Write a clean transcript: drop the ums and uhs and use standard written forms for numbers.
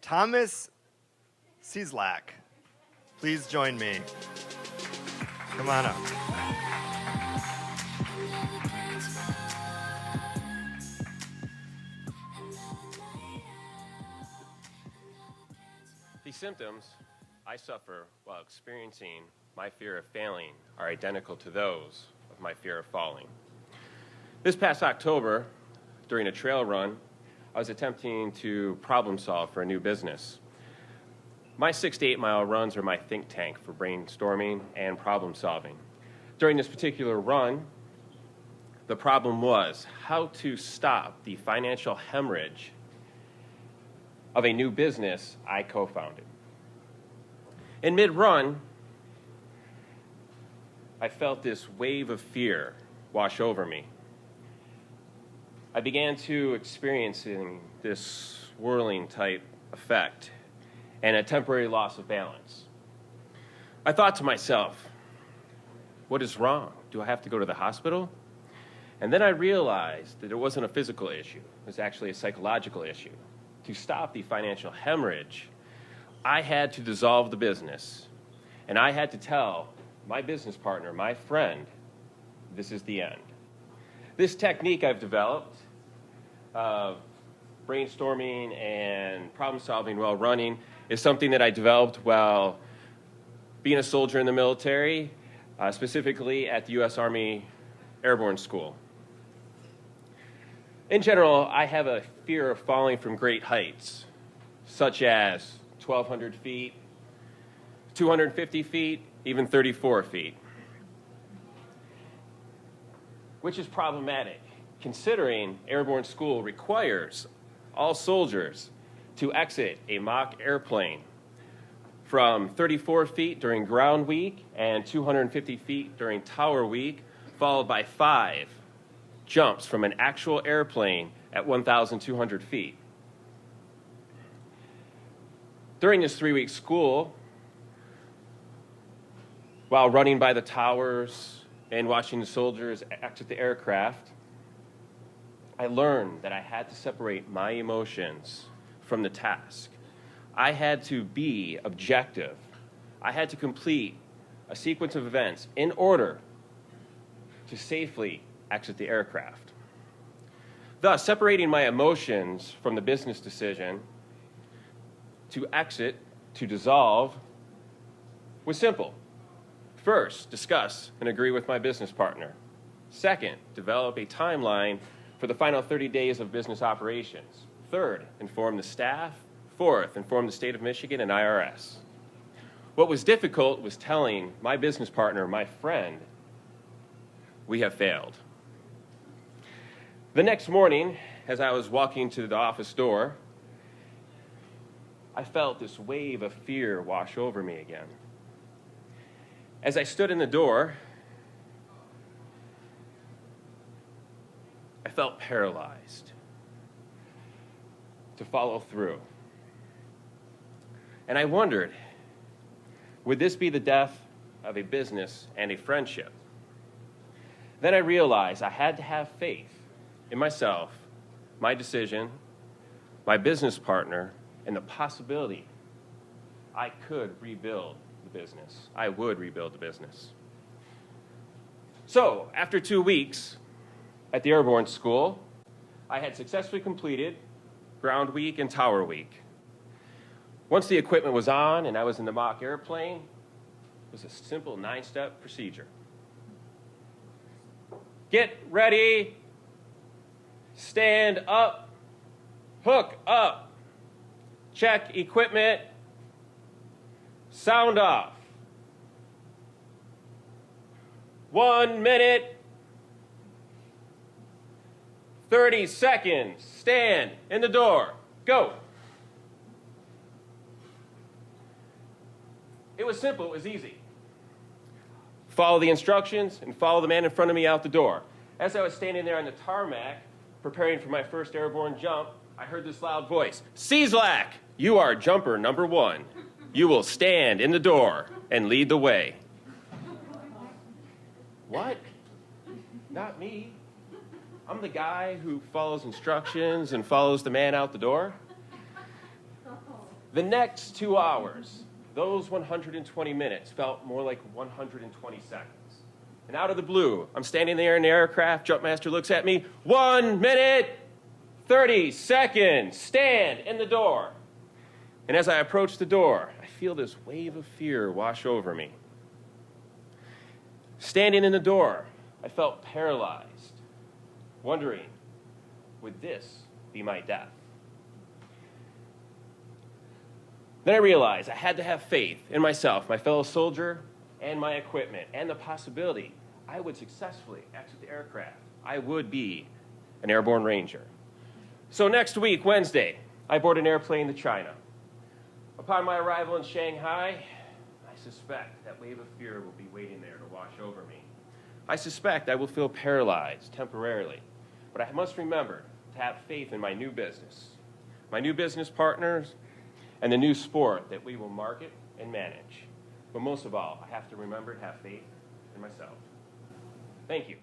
Thomas Cieslak. Please join me. Come on up. The symptoms I suffer while experiencing my fear of failing are identical to those of my fear of falling. This past October, during a trail run, I was attempting to problem solve for a new business. My 6 to 8 mile runs are my think tank for brainstorming and problem solving. During this particular run, the problem was how to stop the financial hemorrhage of a new business I co-founded. In mid-run, I felt this wave of fear wash over me. I began to experiencing this swirling type effect and a temporary loss of balance. I thought to myself, what is wrong? Do I have to go to the hospital? And then I realized that it wasn't a physical issue. It was actually a psychological issue. To stop the financial hemorrhage, I had to dissolve the business, and I had to tell my business partner, my friend, this is the end. This technique I've developed, brainstorming and problem solving while running, is something that I developed while being a soldier in the military, specifically at the U.S. Army Airborne School. In general, I have a fear of falling from great heights, such as 1,200 feet, 250 feet, even 34 feet, which is problematic, considering Airborne School requires all soldiers to exit a mock airplane from 34 feet during ground week and 250 feet during tower week, followed by 5 jumps from an actual airplane at 1,200 feet. During this 3-week school, while running by the towers and watching the soldiers exit the aircraft, I learned that I had to separate my emotions from the task. I had to be objective. I had to complete a sequence of events in order to safely exit the aircraft. Thus, separating my emotions from the business decision to exit, to dissolve, was simple. First, discuss and agree with my business partner. Second, develop a timeline for the final 30 days of business operations. Third, inform the staff. Fourth, inform the state of Michigan and IRS. What was difficult was telling my business partner, my friend, we have failed. The next morning, as I was walking to the office door, I felt this wave of fear wash over me again. As I stood in the door, I felt paralyzed to follow through. And I wondered, would this be the death of a business and a friendship? Then I realized I had to have faith in myself, my decision, my business partner, and the possibility I could rebuild the business. I would rebuild the business. So, after 2 weeks at the Airborne School, I had successfully completed ground week and tower week. Once the equipment was on and I was in the mock airplane, it was a simple 9-step procedure. Get ready, stand up, hook up, check equipment, sound off. 1 minute, 30 seconds, stand in the door, go. It was simple, it was easy. Follow the instructions and follow the man in front of me out the door. As I was standing there on the tarmac, preparing for my first airborne jump, I heard this loud voice, Cieslak, you are jumper number 1. You will stand in the door and lead the way. What? Not me. I'm the guy who follows instructions and follows the man out the door. The next 2 hours, those 120 minutes felt more like 120 seconds. And out of the blue, I'm standing there in the aircraft, Jumpmaster looks at me, 1 minute, 30 seconds, stand in the door. And as I approach the door, I feel this wave of fear wash over me. Standing in the door, I felt paralyzed, wondering, would this be my death? Then I realized I had to have faith in myself, my fellow soldier, and my equipment, and the possibility I would successfully exit the aircraft. I would be an airborne ranger. So next week, Wednesday, I board an airplane to China. Upon my arrival in Shanghai, I suspect that wave of fear will be waiting there to wash over me. I suspect I will feel paralyzed temporarily, but I must remember to have faith in my new business partners, and the new sport that we will market and manage. But most of all, I have to remember to have faith in myself. Thank you.